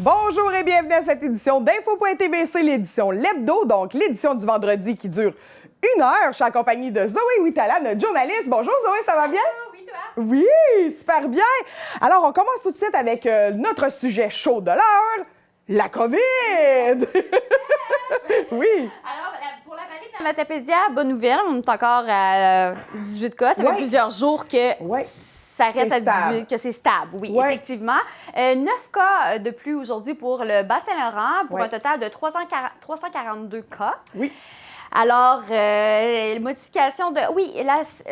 Bonjour et bienvenue à cette édition d'Info.tvc, l'édition l'hebdo, donc l'édition du vendredi qui dure 1 heure. Je suis en compagnie de Zoé Huitala, notre journaliste. Bonjour Zoé, ça va bien? Oui, toi? Oui, super bien. Alors, on commence tout de suite avec notre sujet chaud de l'heure, la COVID. Oui. Alors, pour la vallée de la Matapédia, bonne nouvelle, on est encore à 18 cas. Ça fait plusieurs jours que ça reste à 18, que c'est stable. Oui, effectivement. 9 cas de plus aujourd'hui pour le Bas-Saint-Laurent, pour un total de 342 cas. Oui. Alors, modification de... Oui,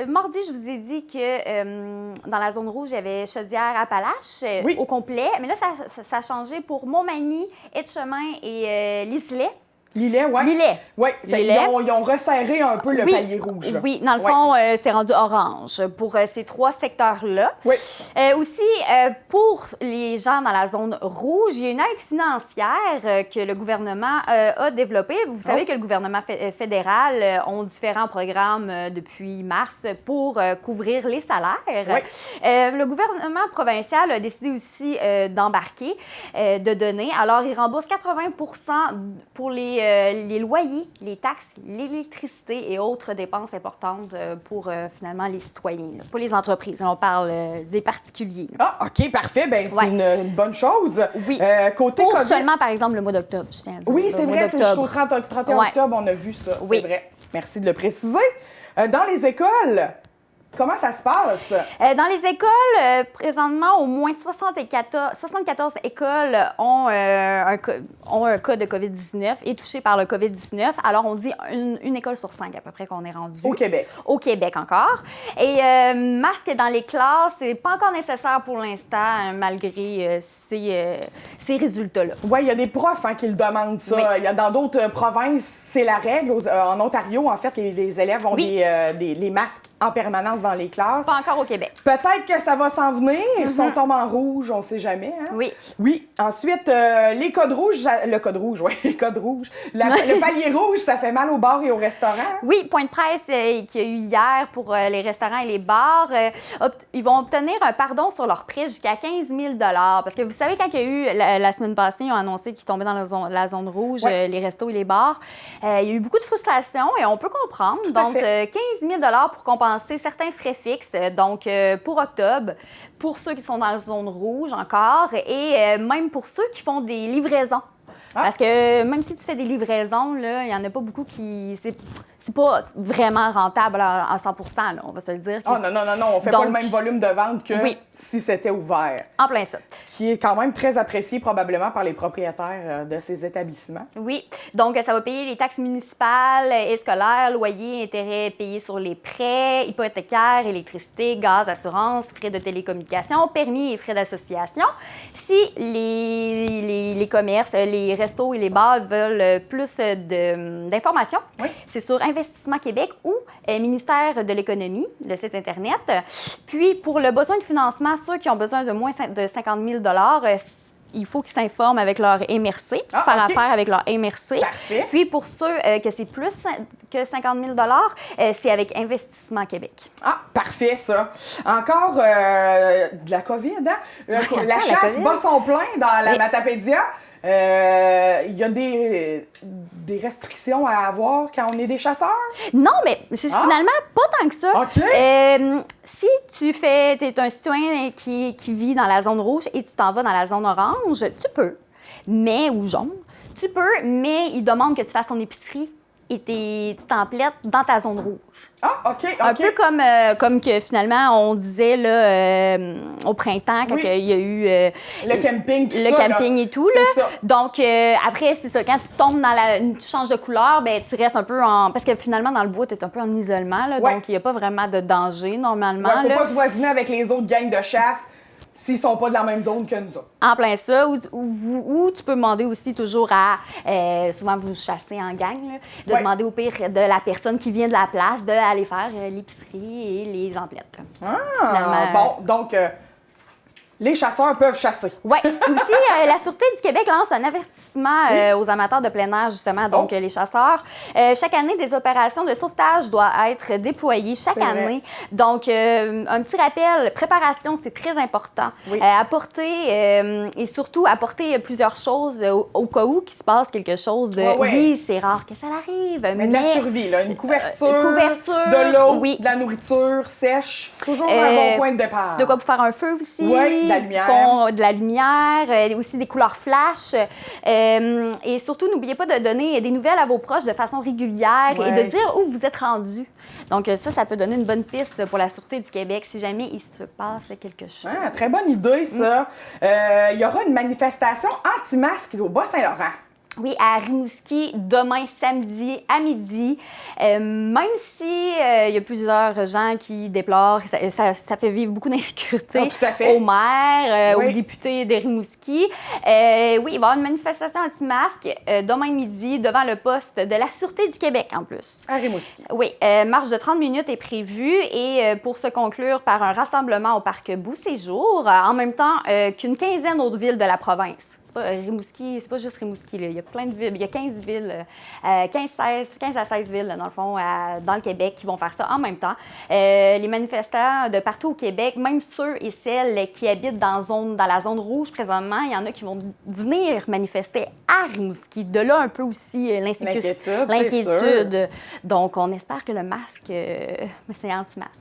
mardi, je vous ai dit que dans la zone rouge, il y avait Chaudière-Appalaches au complet. Mais là, ça a changé pour Montmagny, Etchemin et Lisilet. Lillet, oui. Lillet. Oui, ils ont resserré un peu le palier rouge. Oui, dans le fond, c'est rendu orange pour ces 3 secteurs-là. Oui. Aussi, pour les gens dans la zone rouge, il y a une aide financière que le gouvernement a développée. Vous savez que le gouvernement fédéral ont différents programmes depuis mars pour couvrir les salaires. Oui. Le gouvernement provincial a décidé aussi d'embarquer, de donner. Alors, il rembourse 80 pour les loyers, les taxes, l'électricité et autres dépenses importantes pour finalement les citoyens, là, pour les entreprises. On parle des particuliers. Là. Ah, OK, parfait. Bien, c'est une bonne chose. Oui. Côté pour COVID... seulement, par exemple, le mois d'octobre, je tiens à dire. Oui, c'est vrai, c'est jusqu'au 31 octobre, on a vu ça. Oui. C'est vrai. Merci de le préciser. Dans les écoles, comment ça se passe? Dans les écoles, présentement, au moins 74 écoles ont un cas de COVID-19 et touchées par le COVID-19. Alors, on dit une école sur 5 à peu près qu'on est rendu. Au Québec. Au Québec encore. Et masque dans les classes, c'est pas encore nécessaire pour l'instant, malgré ces résultats-là. Oui, il y a des profs qui le demandent ça. Oui. Il y a dans d'autres provinces, c'est la règle. En Ontario, en fait, les élèves ont les masques en permanence dans les classes. Pas encore au Québec. Peut-être que ça va s'en venir. Si on tombe en rouge, on ne sait jamais. Hein? Oui. Oui. Ensuite, les codes rouges, les codes rouges. Le palier rouge, ça fait mal aux bars et aux restaurants. Oui, point de presse qu'il y a eu hier pour les restaurants et les bars. Ils vont obtenir un pardon sur leur prêt jusqu'à 15 000 $. Parce que vous savez, quand il y a eu, la semaine passée, ils ont annoncé qu'ils tombaient dans la zone rouge, les restos et les bars. Il y a eu beaucoup de frustration et on peut comprendre. Donc, 15 000 $ pour compenser certains frais fixes. Donc, pour octobre, pour ceux qui sont dans la zone rouge encore et même pour ceux qui font des livraisons. Parce que même si tu fais des livraisons, là, il n'y en a pas beaucoup qui... C'est pas vraiment rentable à 100 %, là, on va se le dire. Non, on fait pas le même volume de vente que si c'était ouvert. En plein ça. Ce qui est quand même très apprécié probablement par les propriétaires de ces établissements. Oui, donc ça va payer les taxes municipales et scolaires, loyers, intérêts payés sur les prêts, hypothécaires, électricité, gaz, assurance, frais de télécommunication, permis et frais d'association. Si les commerces, les restos et les bars veulent plus d'informations, c'est sur Investissement Québec ou Ministère de l'Économie, le site Internet. Puis, pour le besoin de financement, ceux qui ont besoin de moins de 50 000 $, il faut qu'ils s'informent avec leur MRC, faire affaire avec leur MRC. Parfait. Puis, pour ceux que c'est plus que 50 000 $, c'est avec Investissement Québec. Ah, parfait, ça. Encore de la COVID, hein? La chasse bat son plein dans la Matapédia. Il y a des restrictions à avoir quand on est des chasseurs? Non, mais c'est finalement pas tant que ça. OK. Si tu es un citoyen qui vit dans la zone rouge et tu t'en vas dans la zone orange, tu peux. Ou jaune, tu peux, mais ils demandent que tu fasses ton épicerie et tes templettes dans ta zone rouge. Ah, OK. Un peu comme que finalement, on disait là, au printemps, quand il y a eu le camping, et tout. Là. Ça. Donc, après, c'est ça. Quand tu tombes tu changes de couleur, ben tu restes un peu en... Parce que finalement, dans le bois, tu es un peu en isolement. Là, donc, il n'y a pas vraiment de danger, normalement. Il ne faut pas se voisiner avec les autres gangs de chasse s'ils ne sont pas de la même zone que nous autres. En plein ça. Ou tu peux demander aussi toujours à... souvent, vous chassez en gang, là, de demander au pire de la personne qui vient de la place d'aller faire l'épicerie et les emplettes. Ah! Bon, donc... les chasseurs peuvent chasser. Oui. Aussi, la Sûreté du Québec lance un avertissement aux amateurs de plein air, justement, donc les chasseurs. Chaque année, des opérations de sauvetage doivent être déployées chaque année. Donc, un petit rappel, préparation, c'est très important. Oui. Apporter, et surtout, apporter plusieurs choses au cas où qu'il se passe quelque chose de... Oui, c'est rare que ça arrive, mais de la survie, là, une couverture, de l'eau, de la nourriture sèche, toujours un bon point de départ. De quoi pour faire un feu aussi. Oui, de la lumière. De la lumière, aussi des couleurs flash. Et surtout, n'oubliez pas de donner des nouvelles à vos proches de façon régulière et de dire où vous êtes rendu. Donc ça peut donner une bonne piste pour la Sûreté du Québec si jamais il se passe quelque chose. Ah, très bonne idée, ça. Il y aura une manifestation anti-masque au Bas-Saint-Laurent. Oui, à Rimouski, demain samedi à midi. Même si il y a plusieurs gens qui déplorent, ça fait vivre beaucoup d'insécurité au maire, aux députés de Rimouski. Oui, il va y avoir une manifestation anti-masque demain midi devant le poste de la Sûreté du Québec en plus. À Rimouski. Oui, marche de 30 minutes est prévue et pour se conclure par un rassemblement au parc Beauséjour, en même temps qu'une quinzaine d'autres villes de la province. Rimouski, c'est pas juste Rimouski, là. Il y a plein de villes, il y a 15 villes, 15 à 16 villes, dans le fond, dans le Québec qui vont faire ça en même temps. Les manifestants de partout au Québec, même ceux et celles qui habitent dans la zone rouge présentement, il y en a qui vont venir manifester à Rimouski. De là un peu aussi l'insécurité, l'inquiétude. Donc, on espère que le masque, mais c'est anti-masque.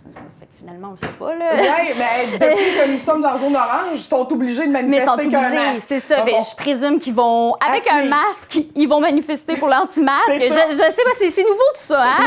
Finalement, on ne sait pas, là. Oui, mais depuis que nous sommes dans zone orange, ils sont obligés de manifester qu'un masque. C'est ça. Donc, je présume qu'ils vont, avec un masque, ils vont manifester pour l'anti-masque. Je sais pas, c'est nouveau tout ça, hein?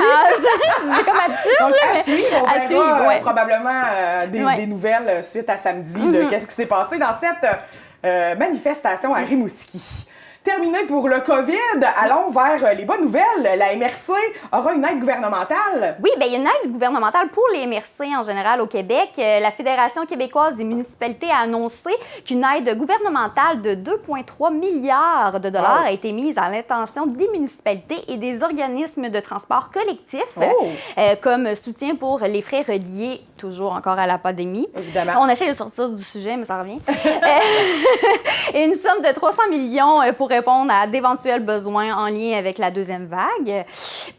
C'est comme absurde. Donc, à suivre, on verra probablement des nouvelles suite à samedi de qu'est-ce qui s'est passé dans cette manifestation à Rimouski. Terminé pour le COVID, allons vers les bonnes nouvelles. La MRC aura une aide gouvernementale. Oui, bien, il y a une aide gouvernementale pour les MRC en général au Québec. La Fédération québécoise des municipalités a annoncé qu'une aide gouvernementale de 2,3 milliards de dollars a été mise à l'intention des municipalités et des organismes de transport collectif comme soutien pour les frais reliés toujours encore à la pandémie. Évidemment. On essaie de sortir du sujet, mais ça revient. Et une somme de 300 millions pour répondre à d'éventuels besoins en lien avec la deuxième vague,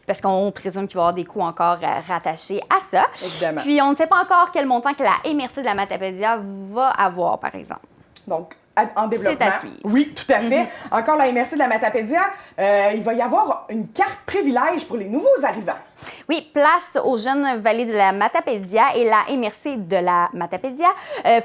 parce qu'on présume qu'il va y avoir des coûts encore rattachés à ça. Évidemment. Puis, on ne sait pas encore quel montant que la MRC de la Matapédia va avoir, par exemple. Donc, en développement. C'est à suivre. Oui, tout à fait. Encore la MRC de la Matapédia, il va y avoir une carte privilège pour les nouveaux arrivants. Oui, place aux jeunes vallées de la Matapédia et la MRC de la Matapédia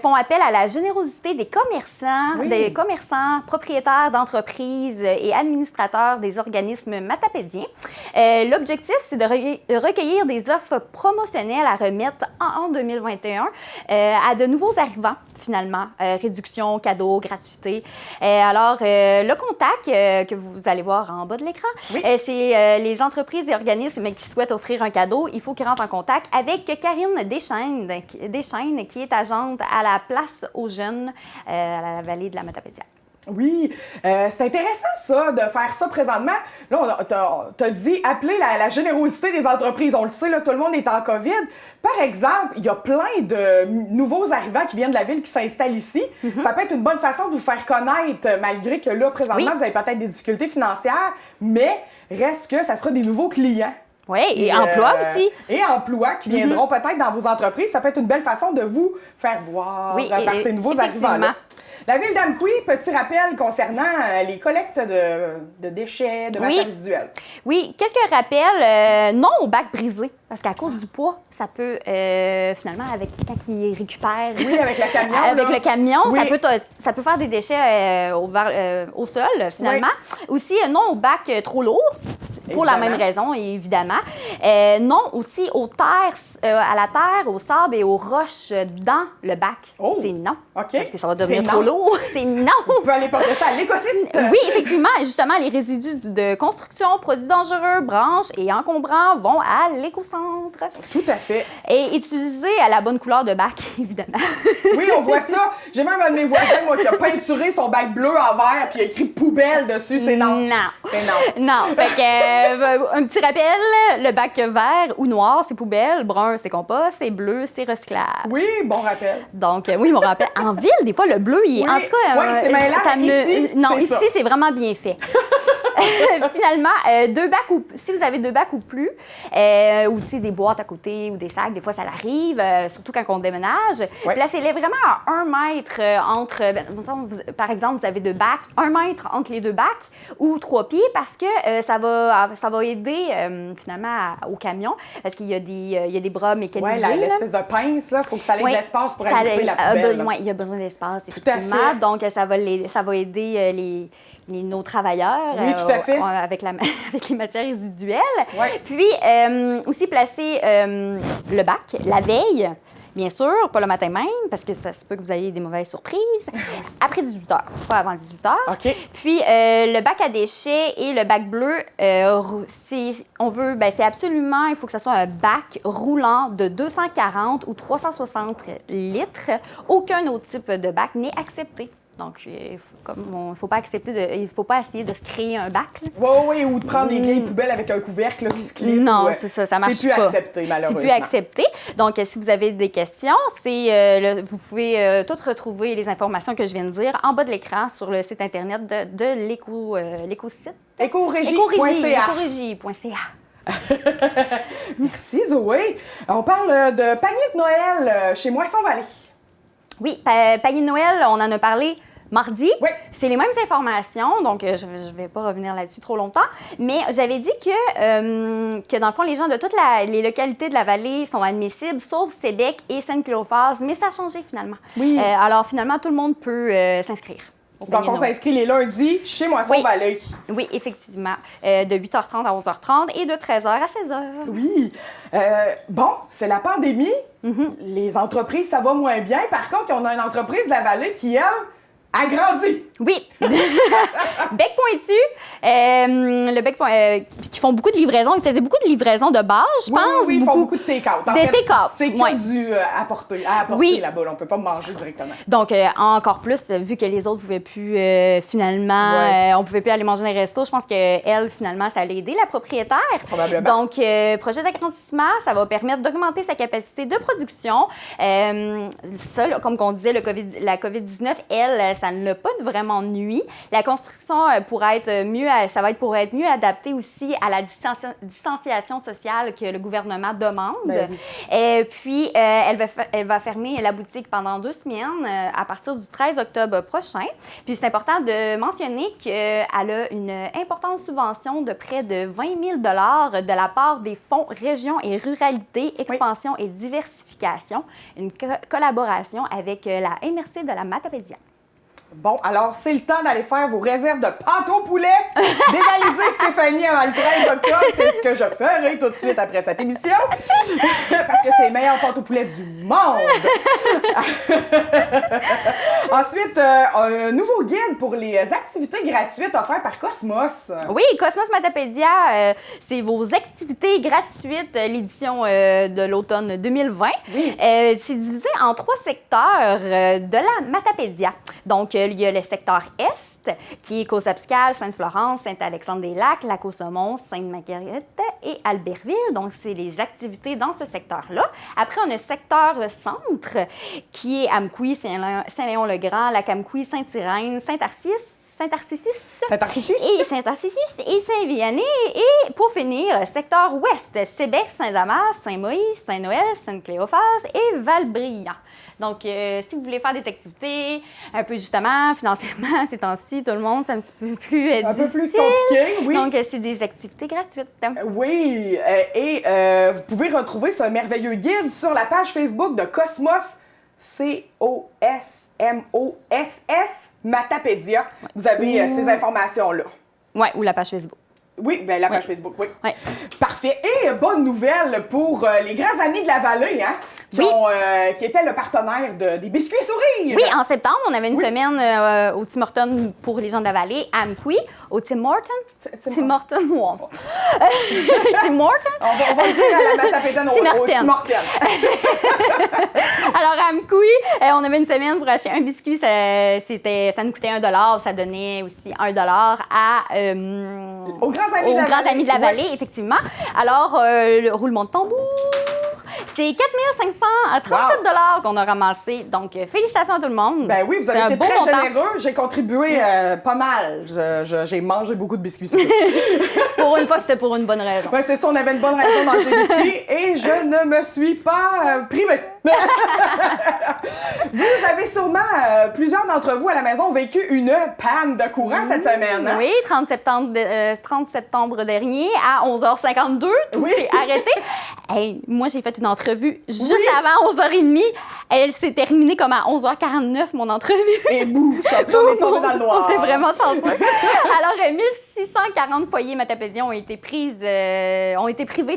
font appel à la générosité des commerçants, propriétaires d'entreprises et administrateurs des organismes matapédiens. L'objectif, c'est de recueillir des offres promotionnelles à remettre en 2021 à de nouveaux arrivants, finalement. Réduction, cadeaux, gratuité. Alors, le contact que vous allez voir en bas de l'écran, c'est les entreprises et organismes qui souhaitent offrir un cadeau. Il faut qu'ils rentrent en contact avec Karine Deschaines, qui est agente à la place aux jeunes à la vallée de la Matapédia. Oui, c'est intéressant ça, de faire ça présentement. Là, t'as dit appeler la générosité des entreprises. On le sait, là, tout le monde est en COVID. Par exemple, il y a plein de nouveaux arrivants qui viennent de la ville qui s'installent ici. Ça peut être une bonne façon de vous faire connaître, malgré que là, présentement, vous avez peut-être des difficultés financières, mais reste que ça sera des nouveaux clients. Oui, et emploi aussi. Et emploi qui viendront peut-être dans vos entreprises. Ça peut être une belle façon de vous faire voir par ces nouveaux arrivants-là. La ville d'Amqui, petit rappel concernant les collectes de déchets, de matières résiduelles. Oui, quelques rappels. Non au bac brisé, parce qu'à cause du poids, ça peut, finalement, avec quand il récupère... Oui, avec le camion. Avec le camion, ça peut faire des déchets au sol, finalement. Aussi, non au bac trop lourd, pour la même raison, évidemment. Non aussi aux terres, à la terre, au sable et aux roches dans le bac. C'est non. OK. Parce que ça va devenir trop lourd. C'est non. Vous pouvez aller porter ça à l'écosite. Oui, effectivement. Et justement, les résidus de construction, produits dangereux, branches et encombrants vont à l'écocentre. Tout à fait. Et utiliser à la bonne couleur de bac, évidemment. Oui, on voit ça. J'ai même un de mes voisins, moi, qui a peinturé son bac bleu en vert puis il a écrit poubelle dessus. C'est non. Non. C'est non. Non. Fait que Un petit rappel, le bac vert ou noir, c'est poubelle, brun, c'est compost, et bleu, c'est recyclage. Oui, bon rappel. Donc, oui, mon rappel. En ville, des fois, le bleu, il est... Oui, En tout cas, oui, c'est mêlant, ici, non, c'est ici, ça. c'est vraiment bien fait. Finalement, 2 bacs si vous avez 2 bacs ou plus, ou des boîtes à côté ou des sacs, des fois ça l'arrive, surtout quand on déménage. Ouais. Placez-les vraiment à 1 mètre entre, par exemple, vous avez 2 bacs, 1 mètre entre les 2 bacs ou 3 pieds parce que ça va aider finalement au camion parce qu'il y a des bras mécanisés. Oui, l'espèce de pince, il faut que ça ait de l'espace pour agripper la poubelle. poubelle. Il y a besoin d'espace, Tout à effectivement. fait. Donc, ça va aider nos travailleurs oui, tout à fait. avec les matières résiduelles. Ouais. Puis, aussi placer le bac la veille, bien sûr, pas le matin même, parce que ça se peut que vous ayez des mauvaises surprises, après 18 h, pas avant 18 h. OK. Puis, le bac à déchets et le bac bleu, c'est absolument, il faut que ce soit un bac roulant de 240 ou 360 litres. Aucun autre type de bac n'est accepté. Donc, il ne faut pas essayer de se créer un bac. Oui, ou de prendre des vieilles poubelles avec un couvercle là, qui se clip. Non, c'est ça marche pas. C'est plus accepté, malheureusement. C'est plus accepté. Donc, si vous avez des questions, vous pouvez toutes retrouver les informations que je viens de dire en bas de l'écran sur le site Internet de l'écosite. Écorégie.ca. Merci, Zoé. On parle de panier de Noël chez Moisson Vallée. Oui, panier de Noël, on en a parlé mardi. Oui. C'est les mêmes informations, donc je ne vais pas revenir là-dessus trop longtemps. Mais j'avais dit que dans le fond, les gens de toutes les localités de la vallée sont admissibles, sauf Sébec et Sainte-Cléophase, mais ça a changé finalement. Oui. Alors finalement, tout le monde peut s'inscrire. Donc, on s'inscrit les lundis chez Moisson Vallée. Oui, effectivement. De 8h30 à 11h30 et de 13h à 16h. Oui. Bon, c'est la pandémie. Les entreprises, ça va moins bien. Par contre, on a une entreprise de la vallée qui, elle, agrandit. Oui. Bec Pointu, le Bec qui font beaucoup de livraisons. Ils faisaient beaucoup de livraisons de base, je pense. Oui, ils font beaucoup de take-out. Des take-out. C'est que du à apporter là-bas. On ne peut pas manger directement. Donc, encore plus, vu que les autres ne pouvaient plus, finalement, on ne pouvait plus aller manger dans les restos, je pense qu'elle, finalement, ça allait aider la propriétaire. Probablement. Donc, projet d'agrandissement, ça va permettre d'augmenter sa capacité de production. Ça, là, comme on disait, la COVID-19, elle, ça ne l'a pas vraiment nuit. La construction pourrait être mieux adaptée aussi à la distanciation sociale que le gouvernement demande. Ben oui. Puis, elle va fermer la boutique pendant 2 semaines à partir du 13 octobre prochain. Puis, c'est important de mentionner qu'elle a une importante subvention de près de 20 000 $ de la part des fonds Région et Ruralité, Expansion et Diversification, une collaboration avec la MRC de la Matapédia. Bon, alors, c'est le temps d'aller faire vos réserves de pâte au poulet. Dévaliser Stéphanie avant le 13 octobre. C'est ce que je ferai tout de suite après cette émission. Parce que c'est les meilleures pâtes au poulet du monde. Ensuite, un nouveau guide pour les activités gratuites offertes par Cosmos. Oui, Cosmos Matapédia, c'est vos activités gratuites, l'édition de l'automne 2020. Oui. C'est divisé en 3 secteurs de la Matapédia. Donc, il y a le secteur Est, qui est Cossapscal, Sainte-Florence, Saint-Alexandre-des-Lacs, Lac-aux-Saumons, Sainte-Marguerite et Albertville. Donc, c'est les activités dans ce secteur-là. Après, on a le secteur Centre, qui est Amqui, Saint-Léon-le-Grand, Lac-Amqui, Saint-Irène, Saint-Tarsis et Saint-Vianney. Et pour finir, secteur Ouest, Sébec, Saint-Damas, Saint-Moïse, Saint-Noël, Sainte-Cléophase et Valbriand. Donc, si vous voulez faire des activités, un peu justement, financièrement, ces temps-ci, tout le monde, c'est un petit peu plus difficile. Un peu plus compliqué, oui. Donc, c'est des activités gratuites. Oui, et vous pouvez retrouver ce merveilleux guide sur la page Facebook de Cosmos, Cosmoss Matapédia. Ouais. Vous avez ces informations-là. Oui, ou la page Facebook. Oui, bien la page Facebook, oui. Ouais. Parfait. Et bonne nouvelle pour les grands amis de la vallée, hein? qui était le partenaire des biscuits sourires. Oui, en septembre, on avait une semaine au Tim Hortons pour les gens de la vallée, à Amqui, au Tim Hortons. Tim Hortons, Tim Hortons. On va le dire à la Matapédienne au Tim Hortons. Alors, à Amqui, on avait une semaine pour acheter un biscuit, ça nous coûtait $1, ça donnait aussi $1 aux grands amis de la vallée, effectivement. Alors, le roulement de tambour. C'est 4 537 $ qu'on a ramassé. Donc, félicitations à tout le monde. Ben oui, vous avez été très généreux. J'ai contribué pas mal. J'ai mangé beaucoup de biscuits. Pour une fois que c'était pour une bonne raison. Ben, c'est ça, on avait une bonne raison de manger des biscuits et je ne me suis pas privée. Vous avez sûrement, plusieurs d'entre vous à la maison, vécu une panne de courant cette semaine. Hein? Oui, 30 septembre dernier, à 11h52, tout s'est arrêté. Hey, moi, j'ai fait une entrevue juste avant 11h30. Elle s'est terminée comme à 11h49, mon entrevue. Et boum, après, on est tombé dans le noir. On était vraiment chanceux. Alors, 1640 foyers matapédiens ont été privés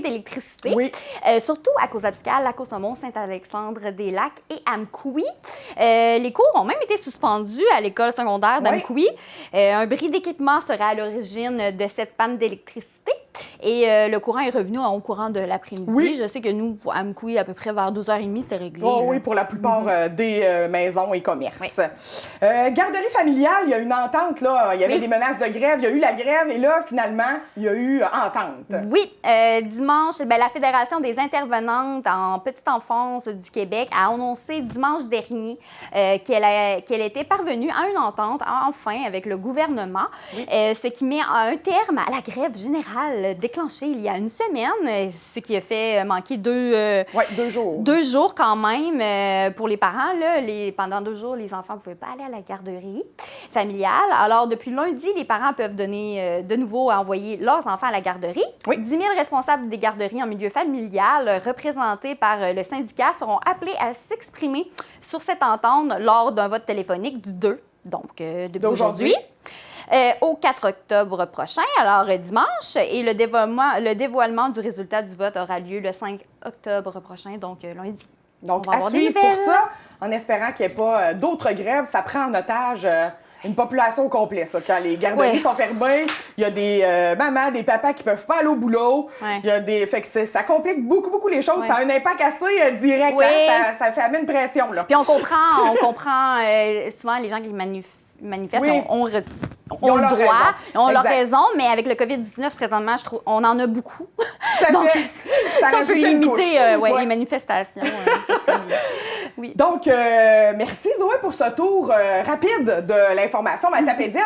d'électricité. Oui. Surtout à Cause-Abscal, Lac-aux-Saumons, Saint-Alexandre-des-Lacs et Amqui. Les cours ont même été suspendus à l'école secondaire d'Amqui. Un bris d'équipement serait à l'origine de cette panne d'électricité. Et le courant est revenu au courant de l'après-midi. Oui. Je sais que nous, à Amqui, à peu près vers 12h30, c'est réglé. Oh, oui, pour la plupart des maisons et commerces. Oui. Garderie familiale, il y a une entente, là. Il y avait des menaces de grève, il y a eu la grève et là, finalement, il y a eu entente. Oui. Dimanche, la Fédération des intervenantes en petite enfance du Québec a annoncé dimanche dernier qu'elle était parvenue à une entente, enfin, avec le gouvernement, ce qui met un terme à la grève générale déclenchée il y a une semaine, ce qui a fait manquer 2 jours. 2 jours quand même pour les parents. Là, pendant 2 jours, les enfants ne pouvaient pas aller à la garderie familiale. Alors, depuis lundi, les parents peuvent donner de nouveau à envoyer leurs enfants à la garderie. Oui. 10 000 responsables des garderies en milieu familial, représentés par le syndicat, seront appelés à s'exprimer sur cette entente lors d'un vote téléphonique du 2, donc depuis aujourd'hui. Au 4 octobre prochain, alors dimanche, et le dévoilement du résultat du vote aura lieu le 5 octobre prochain, donc lundi. Donc, à suivre pour ça, en espérant qu'il n'y ait pas d'autres grèves, ça prend en otage une population au complet, ça. Quand les garderies sont fermées, il y a des mamans, des papas qui ne peuvent pas aller au boulot. Il y a fait que ça complique beaucoup les choses. Ça a un impact assez direct. Hein? Ça fait amener une pression. Là. Puis on comprend souvent les gens qui manifestent ont le droit, ont leur raison, mais avec le COVID-19, présentement, je trouve on en a beaucoup. Donc, ça peut limiter les manifestations. Oui. Donc, merci Zoé pour ce tour rapide de l'information matapédienne.